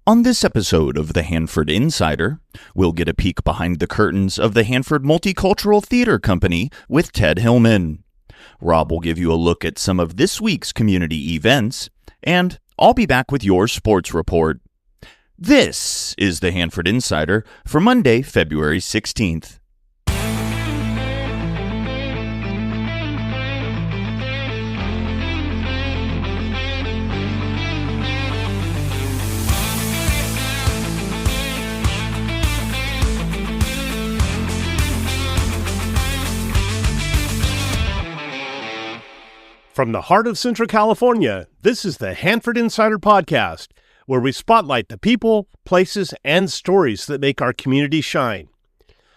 On this episode of the Hanford Insider, we'll get a peek behind the curtains of the Hanford Multicultural Theater Company with Ted Hillman. Rob will give you a look at some of this week's community events, and I'll be back with your sports report. This is the Hanford Insider for Monday, February 16th. From the heart of Central California, this is the Hanford Insider Podcast, where we spotlight the people, places, and stories that make our community shine.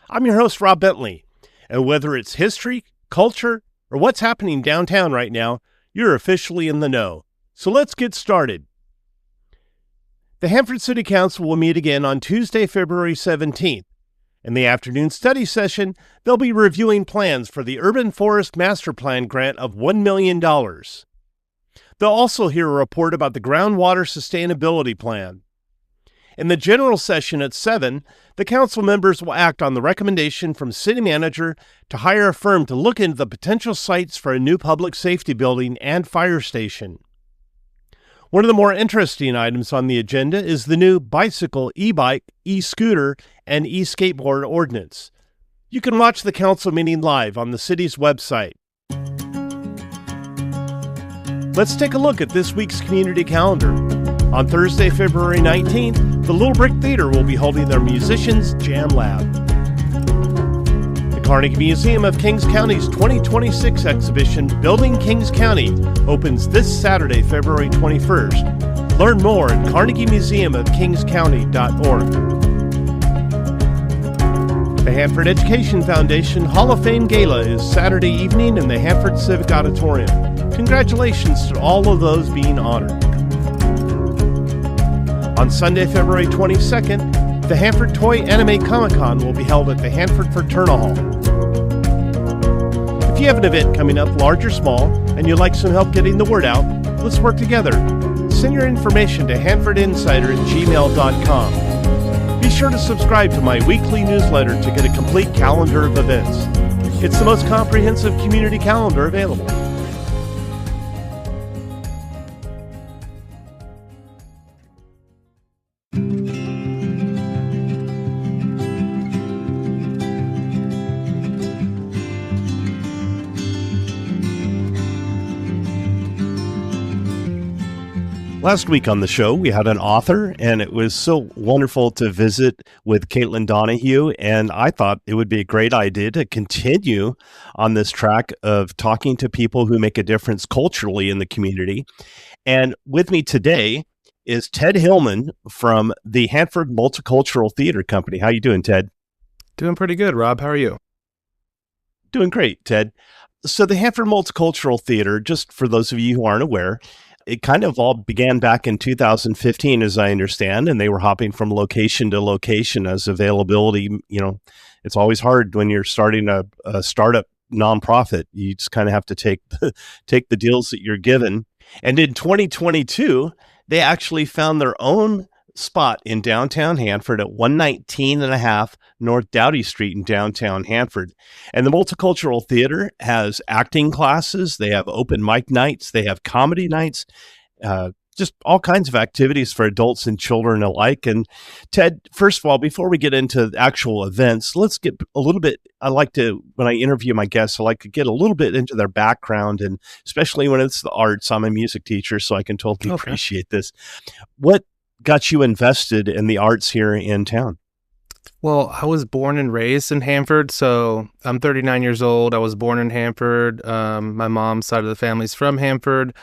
I'm your host, Rob Bentley, and whether it's history, culture, or what's happening downtown right now, you're officially in the know. So let's get started. The Hanford City Council will meet again on Tuesday, February 17th. In the afternoon study session, they'll be reviewing plans for the Urban Forest Master Plan grant of $1 million. They'll also hear a report about the groundwater sustainability plan. In the general session at 7, the council members will act on the recommendation from city manager to hire a firm to look into the potential sites for a new public safety building and fire station. One of the more interesting items on the agenda is the new bicycle, e-bike, e-scooter, and e-skateboard ordinance. You can watch the council meeting live on the city's website. Let's take a look at this week's community calendar. On Thursday, February 19th, the Little Brick Theater will be holding their Musicians Jam Lab. The Carnegie Museum of Kings County's 2026 exhibition, Building Kings County, opens this Saturday, February 21st. Learn more at carnegiemuseumofkingscounty.org. The Hanford Education Foundation Hall of Fame Gala is Saturday evening in the Hanford Civic Auditorium. Congratulations to all of those being honored. On Sunday, February 22nd, the Hanford Toy Anime Comic-Con will be held at the Hanford Fraternal Hall. If you have an event coming up, large or small, and you'd like some help getting the word out, let's work together. Send your information to hanfordinsider@gmail.com. Be sure to subscribe to my weekly newsletter to get a complete calendar of events. It's the most comprehensive community calendar available. Last week on the show, we had an author, and it was so wonderful to visit with Caitlin Donahue, and I thought it would be a great idea to continue on this track of talking to people who make a difference culturally in the community. And with me today is Ted Hillman from the Hanford Multicultural Theater Company. How you doing, Ted? Doing pretty good, Rob. How are you? Doing great, Ted. So the Hanford Multicultural Theater, just for those of you who aren't aware, it kind of all began back in 2015, as I understand, and they were hopping from location to location as availability. You know, it's always hard when you're starting a startup nonprofit. You just kind of have to take the deals that you're given. And in 2022, they actually found their own spot in downtown Hanford at 119.5 North Douty Street in downtown Hanford. And the Multicultural Theater has acting classes, they have open mic nights, they have comedy nights, just all kinds of activities for adults and children alike. And Ted, first of all, before we get into actual events, let's get a little bit, when I interview my guests, I like to get a little bit into their background, and especially when it's the arts. I'm a music teacher, so I can totally appreciate this. What got you invested in the arts here in town? Well, I was born and raised in Hanford, so I'm 39 years old. I was born in Hanford. My mom's side of the family's from Hanford.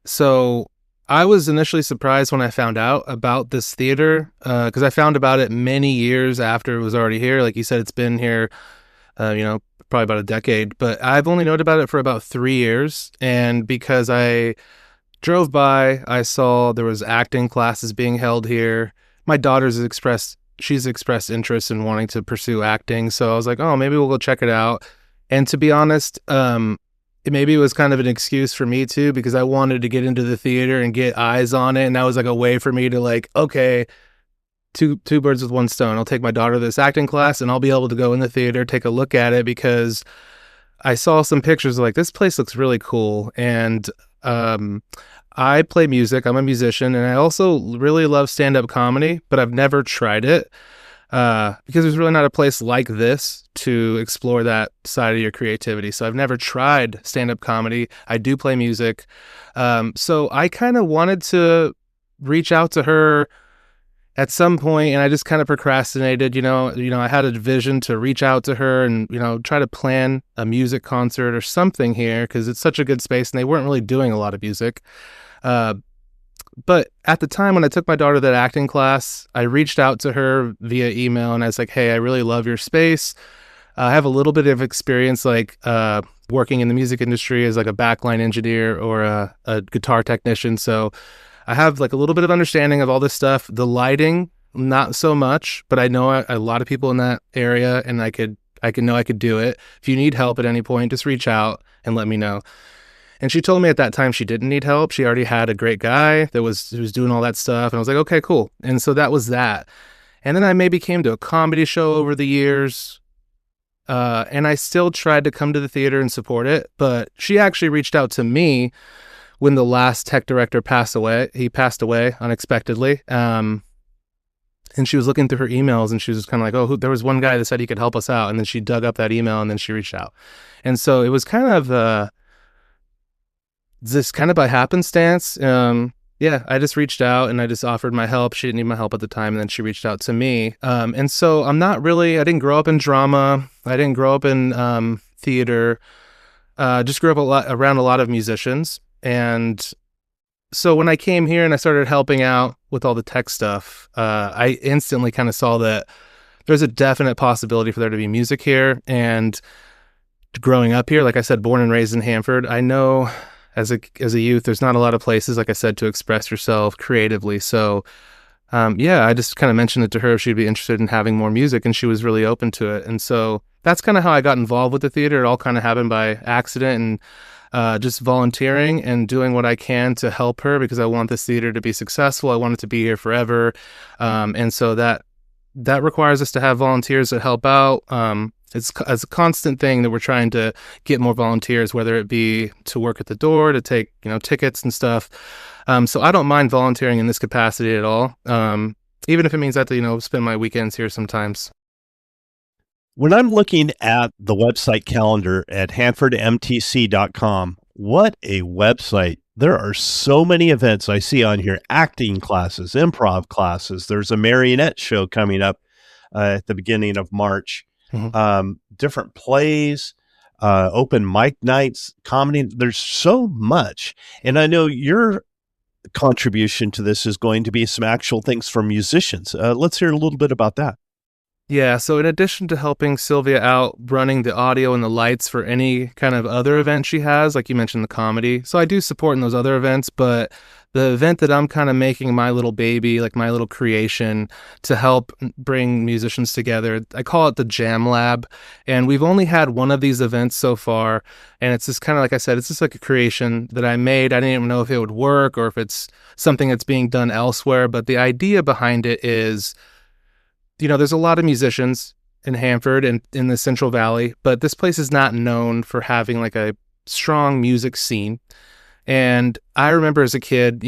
So I was initially surprised when I found out about this theater, because I found about it many years after it was already here. Like you said, it's been here, probably about a decade, but I've only known about it for about 3 years. And because I drove by, I saw there was acting classes being held here. My daughter's expressed interest in wanting to pursue acting, so I was like, oh, maybe we'll go check it out. And to be honest, maybe it was kind of an excuse for me too, because I wanted to get into the theater and get eyes on it, and that was like a way for me to like, okay, two birds with one stone. I'll take my daughter to this acting class, and I'll be able to go in the theater, take a look at it, because I saw some pictures like, this place looks really cool. And I play music. I'm a musician, and I also really love stand-up comedy, but I've never tried it because there's really not a place like this to explore that side of your creativity. So I've never tried stand-up comedy. I do play music. So I kind of wanted to reach out to her at some point, and I just kind of procrastinated. I had a vision to reach out to her and, try to plan a music concert or something here, because it's such a good space, and they weren't really doing a lot of music. But at the time when I took my daughter to that acting class, I reached out to her via email, and I was like, hey, I really love your space. I have a little bit of experience, working in the music industry as like a backline engineer or a guitar technician. So I have like a little bit of understanding of all this stuff. The lighting, not so much, but I know a lot of people in that area, and I could do it. If you need help at any point, just reach out and let me know. And she told me at that time she didn't need help. She already had a great guy who was doing all that stuff. And I was like, okay, cool. And so that was that. And then I maybe came to a comedy show over the years. And I still tried to come to the theater and support it. But she actually reached out to me when the last tech director passed away. He passed away unexpectedly. And she was looking through her emails, and she was kind of like, there was one guy that said he could help us out. And then she dug up that email, and then she reached out. And so it was kind of this kind of by happenstance. I just reached out, and I just offered my help. She didn't need my help at the time, and then she reached out to me. And so I didn't grow up in drama. I didn't grow up in theater. Just grew up around a lot of musicians. And so when I came here and I started helping out with all the tech stuff, I instantly kind of saw that there's a definite possibility for there to be music here. And growing up here, like I said, born and raised in Hanford, I know as a youth, there's not a lot of places, like I said, to express yourself creatively. So, I just kind of mentioned it to her if she'd be interested in having more music, and she was really open to it. And so that's kind of how I got involved with the theater. It all kind of happened by accident, and just volunteering and doing what I can to help her, because I want this theater to be successful. I want it to be here forever. And so that requires us to have volunteers that help out. It's a constant thing that we're trying to get more volunteers, whether it be to work at the door, to take, tickets and stuff. So I don't mind volunteering in this capacity at all. Even if it means I have to, spend my weekends here sometimes. When I'm looking at the website calendar at hanfordmtc.com, what a website. There are so many events I see on here: acting classes, improv classes. There's a marionette show coming up at the beginning of March. Mm-hmm. Different plays, open mic nights, comedy. There's so much. And I know your contribution to this is going to be some actual things for musicians. Let's hear a little bit about that. Yeah, so in addition to helping Sylvia out running the audio and the lights for any kind of other event she has, like you mentioned, the comedy. So I do support in those other events, but the event that I'm kind of making my little baby, like my little creation to help bring musicians together, I call it the Jam Lab. And we've only had one of these events so far. And it's just kind of, like I said, it's just like a creation that I made. I didn't even know if it would work or if it's something that's being done elsewhere. But the idea behind it is, there's a lot of musicians in Hanford and in the Central Valley, but this place is not known for having like a strong music scene. And I remember as a kid,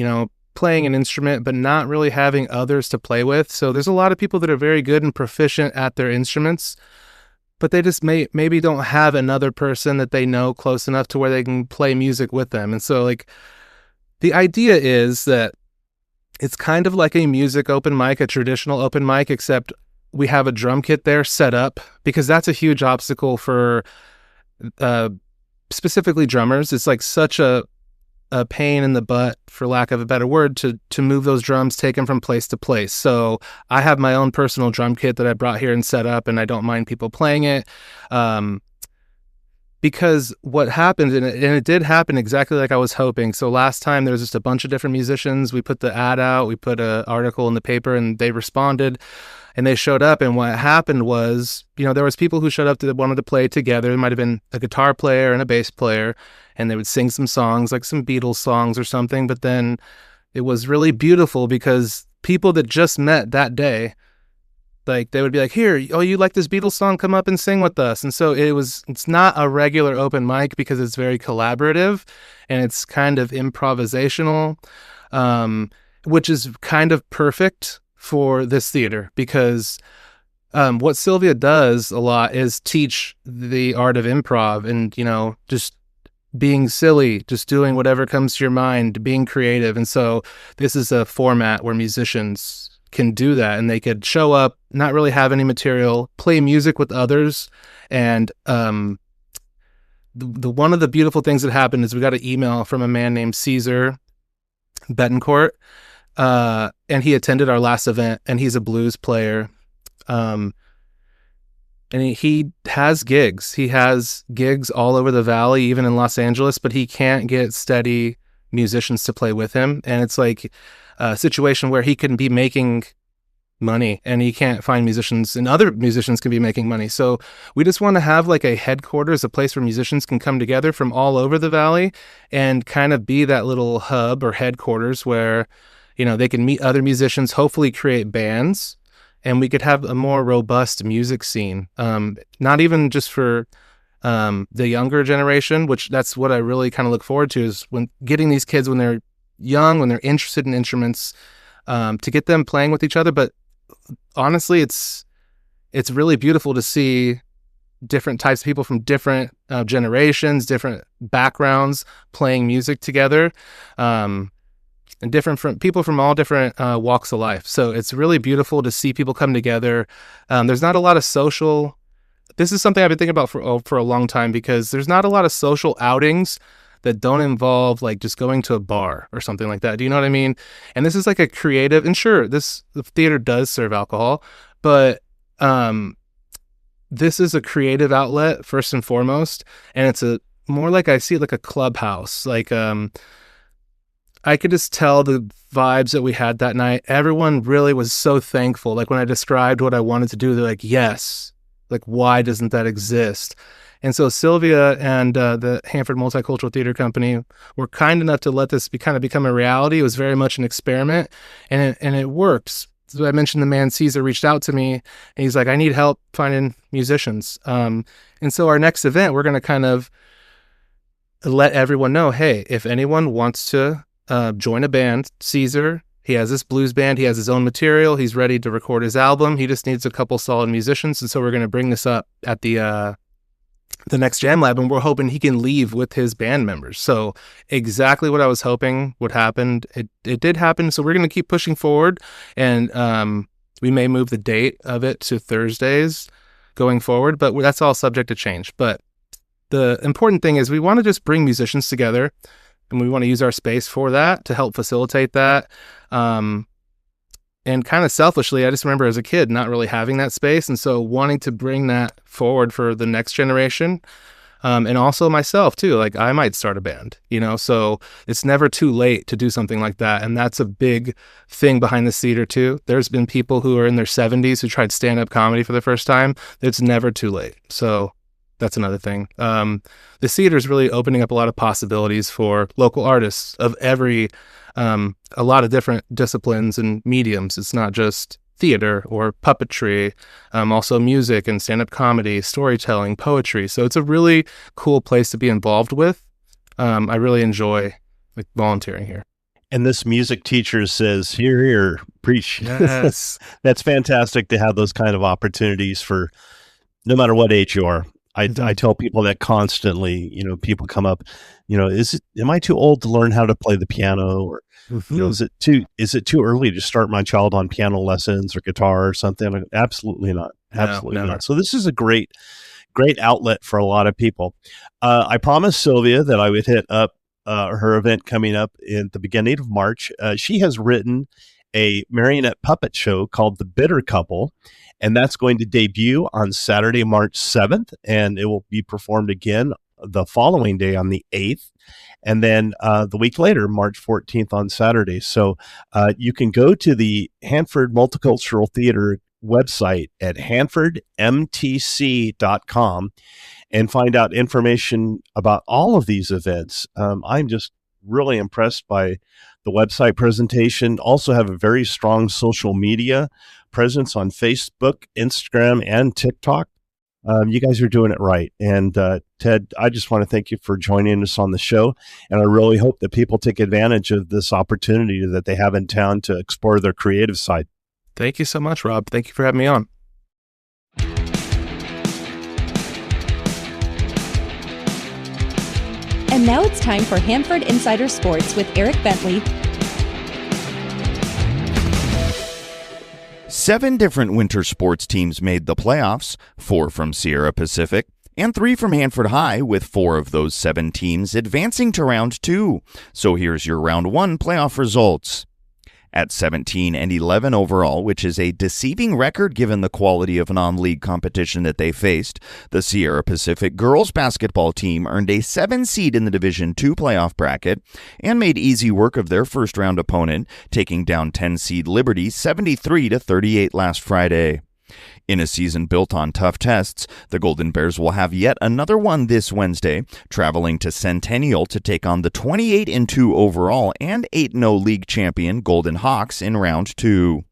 playing an instrument, but not really having others to play with. So there's a lot of people that are very good and proficient at their instruments, but they just maybe don't have another person that they know close enough to where they can play music with them. And so the idea is that it's kind of like a music open mic, a traditional open mic, except we have a drum kit there set up, because that's a huge obstacle for specifically drummers. It's like such a pain in the butt, for lack of a better word, to move those drums, take them from place to place. So I have my own personal drum kit that I brought here and set up, and I don't mind people playing it. Because what happened, and it did happen exactly like I was hoping. So last time there was just a bunch of different musicians. We put the ad out, we put an article in the paper, and they responded, and they showed up. And what happened was, there was people who showed up that wanted to play together. There might have been a guitar player and a bass player, and they would sing some songs, like some Beatles songs or something. But then it was really beautiful because people that just met that day, like they would be like, here, oh, you like this Beatles song? Come up and sing with us. And so it's not a regular open mic because it's very collaborative and it's kind of improvisational, which is kind of perfect for this theater because what Sylvia does a lot is teach the art of improv and, just being silly, just doing whatever comes to your mind, being creative. And so this is a format where musicians can do that, and they could show up, not really have any material, play music with others. And the one of the beautiful things that happened is we got an email from a man named Caesar Betancourt, and he attended our last event, and he's a blues player. And he has gigs. He has gigs all over the valley, even in Los Angeles, but he can't get steady musicians to play with him. And it's like a situation where he can be making money and he can't find musicians, and other musicians can be making money. So we just want to have like a headquarters, a place where musicians can come together from all over the valley and kind of be that little hub or headquarters where, they can meet other musicians, hopefully create bands, and we could have a more robust music scene. Not even just for the younger generation, which that's what I really kind of look forward to, is when getting these kids when they're young, when they're interested in instruments, to get them playing with each other. But honestly, it's really beautiful to see different types of people from different generations, different backgrounds playing music together, and different people from all different walks of life. So it's really beautiful to see people come together. There's not a lot of social. This is something I've been thinking about for a long time, because there's not a lot of social outings that don't involve like just going to a bar or something like that. Do you know what I mean? And this is like a creative, and sure, the theater does serve alcohol, but this is a creative outlet first and foremost. And it's more like, I see it like a clubhouse. Like, I could just tell the vibes that we had that night. Everyone really was so thankful. Like when I described what I wanted to do, they're like, yes, like, why doesn't that exist? And so Sylvia and the Hanford Multicultural Theater Company were kind enough to let this become a reality. It was very much an experiment, and it worked. So I mentioned the man Caesar reached out to me, and he's like, I need help finding musicians. And so our next event, we're going to kind of let everyone know, hey, if anyone wants to join a band, Caesar, he has this blues band, he has his own material, he's ready to record his album, he just needs a couple solid musicians. And so we're going to bring this up at the next Jam Lab, and we're hoping he can leave with his band members. So exactly what I was hoping would happen, it did happen. So we're going to keep pushing forward, and we may move the date of it to Thursdays going forward, but that's all subject to change. But the important thing is we want to just bring musicians together, and we want to use our space for that, to help facilitate that. And kind of selfishly, I just remember as a kid not really having that space, and so wanting to bring that forward for the next generation, and also myself too. Like, I might start a band, so it's never too late to do something like that. And that's a big thing behind the theater too. There's been people who are in their 70s who tried stand-up comedy for the first time. It's never too late. So that's another thing. The theater is really opening up a lot of possibilities for local artists of a lot of different disciplines and mediums. It's not just theater or puppetry, also music and stand-up comedy, storytelling, poetry. So it's a really cool place to be involved with. I really enjoy volunteering here. And this music teacher says, hear, hear, preach. Yes. That's fantastic to have those kind of opportunities for no matter what age you are. I tell people that constantly. People come up, am I too old to learn how to play the piano, or is it too early to start my child on piano lessons or guitar or something? Absolutely not. Absolutely not. So this is a great outlet for a lot of people. I promised Sylvia that I would hit up her event coming up in the beginning of March. She has written a marionette puppet show called The Bitter Couple, and that's going to debut on Saturday, March 7th, and it will be performed again the following day on the 8th, and then the week later, March 14th on Saturday. So you can go to the Hanford Multicultural Theater website at hanfordmtc.com and find out information about all of these events. I'm just really impressed by the website presentation. Also have a very strong social media presence on Facebook, Instagram, and TikTok. You guys are doing it right. And Ted, I just want to thank you for joining us on the show. And I really hope that people take advantage of this opportunity that they have in town to explore their creative side. Thank you so much, Rob. Thank you for having me on. And now it's time for Hanford Insider Sports with Eric Bentley. 7 different winter sports teams made the playoffs, 4 from Sierra Pacific, and 3 from Hanford High, with 4 of those 7 teams advancing to round 2. So here's your round 1 playoff results. At 17-11 overall, which is a deceiving record given the quality of non-league competition that they faced, the Sierra Pacific girls basketball team earned a 7 seed in the Division II playoff bracket and made easy work of their first-round opponent, taking down 10-seed Liberty 73-38 last Friday. In a season built on tough tests, the Golden Bears will have yet another one this Wednesday, traveling to Centennial to take on the 28-2 overall and 8-0 league champion Golden Hawks in round 2.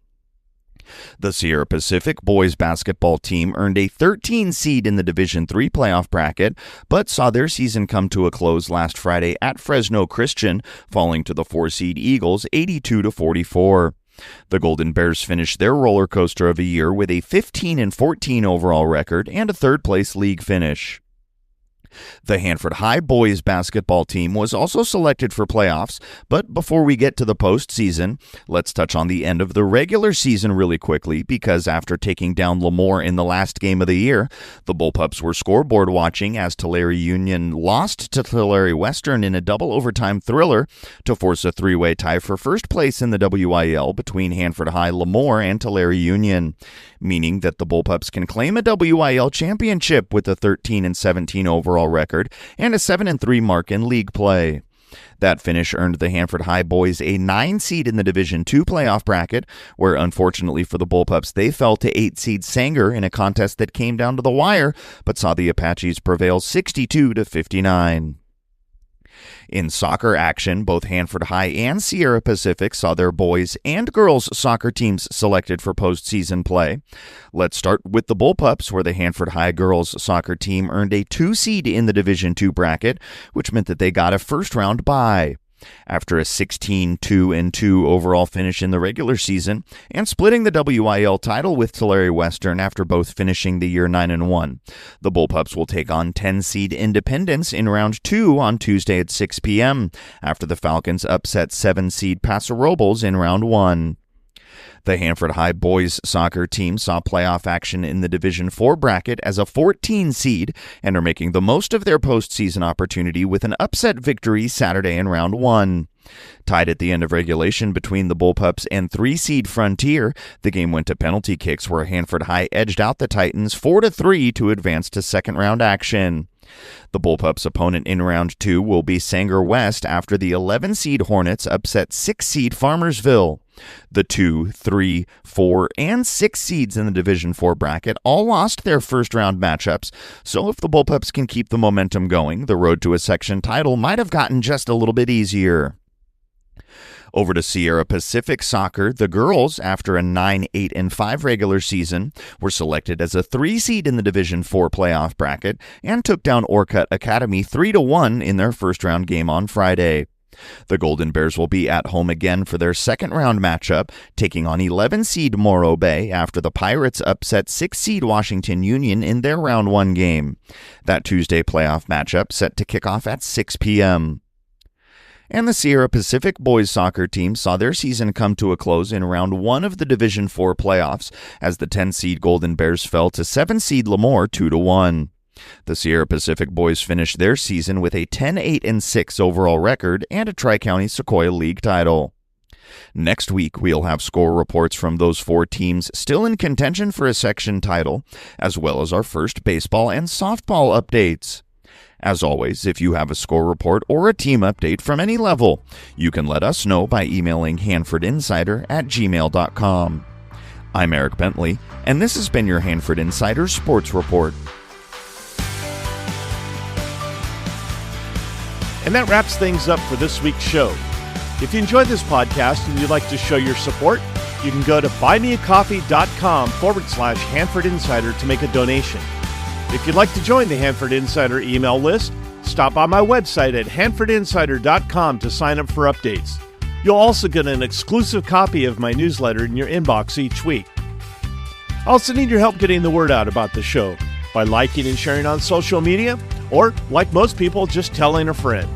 The Sierra Pacific boys basketball team earned a 13 seed in the Division III playoff bracket, but saw their season come to a close last Friday at Fresno Christian, falling to the 4-seed Eagles 82-44. The Golden Bears finished their roller coaster of a year with a 15-14 overall record and a third-place league finish. The Hanford High boys basketball team was also selected for playoffs, but before we get to the postseason, let's touch on the end of the regular season really quickly, because after taking down Lemoore in the last game of the year, the Bullpups were scoreboard watching as Tulare Union lost to Tulare Western in a double overtime thriller to force a 3-way tie for first place in the WIL between Hanford High, Lemoore, and Tulare Union, meaning that the Bullpups can claim a WIL championship with a 13-17 overall record and a 7-3 mark in league play. That finish earned the Hanford High boys a 9 seed in the Division II playoff bracket, where unfortunately for the Bullpups, they fell to 8-seed Sanger in a contest that came down to the wire, but saw the Apaches prevail 62-59. In soccer action, both Hanford High and Sierra Pacific saw their boys and girls soccer teams selected for postseason play. Let's start with the Bullpups, where the Hanford High girls soccer team earned a 2 seed in the Division II bracket, which meant that they got a first-round bye. After a 16-2-2 overall finish in the regular season and splitting the WIL title with Tulare Western after both finishing the year 9-1, the Bullpups will take on 10-seed Independence in round 2 on Tuesday at 6 p.m. after the Falcons upset 7-seed Paso Robles in round 1. The Hanford High boys soccer team saw playoff action in the Division IV bracket as a 14 seed and are making the most of their postseason opportunity with an upset victory Saturday in round 1. Tied at the end of regulation between the Bullpups and 3-seed Frontier, the game went to penalty kicks where Hanford High edged out the Titans 4-3 to advance to second-round action. The Bullpups' opponent in round 2 will be Sanger West after the 11-seed Hornets upset 6-seed Farmersville. The 2, 3, 4, and 6 seeds in the Division IV bracket all lost their first-round matchups, so if the Bullpups can keep the momentum going, the road to a section title might have gotten just a little bit easier. Over to Sierra Pacific Soccer, the girls, after a 9-8-5 regular season, were selected as a 3 seed in the Division IV playoff bracket and took down Orcutt Academy 3-1 in their first-round game on Friday. The Golden Bears will be at home again for their second-round matchup, taking on 11-seed Morro Bay after the Pirates upset 6-seed Washington Union in their round 1 game. That Tuesday playoff matchup set to kick off at 6 p.m. And the Sierra Pacific boys soccer team saw their season come to a close in round 1 of the Division IV playoffs as the 10-seed Golden Bears fell to 7-seed Lemoore 2-1. The Sierra Pacific boys finished their season with a 10-8-6 overall record and a Tri-County Sequoia League title. Next week, we'll have score reports from those 4 teams still in contention for a section title, as well as our first baseball and softball updates. As always, if you have a score report or a team update from any level, you can let us know by emailing hanfordinsider@gmail.com. I'm Eric Bentley, and this has been your Hanford Insider Sports Report. And that wraps things up for this week's show. If you enjoyed this podcast and you'd like to show your support, you can go to buymeacoffee.com/Hanford Insider to make a donation. If you'd like to join the Hanford Insider email list, stop by my website at hanfordinsider.com to sign up for updates. You'll also get an exclusive copy of my newsletter in your inbox each week. I also need your help getting the word out about the show by liking and sharing on social media, or, like most people, just telling a friend.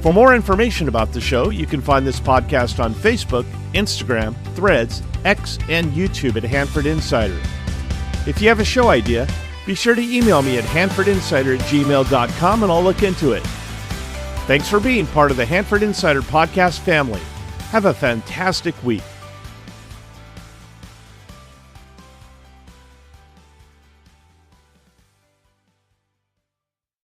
For more information about the show, you can find this podcast on Facebook, Instagram, Threads, X, and YouTube at Hanford Insider. If you have a show idea, be sure to email me at hanfordinsider@gmail.com and I'll look into it. Thanks for being part of the Hanford Insider podcast family. Have a fantastic week.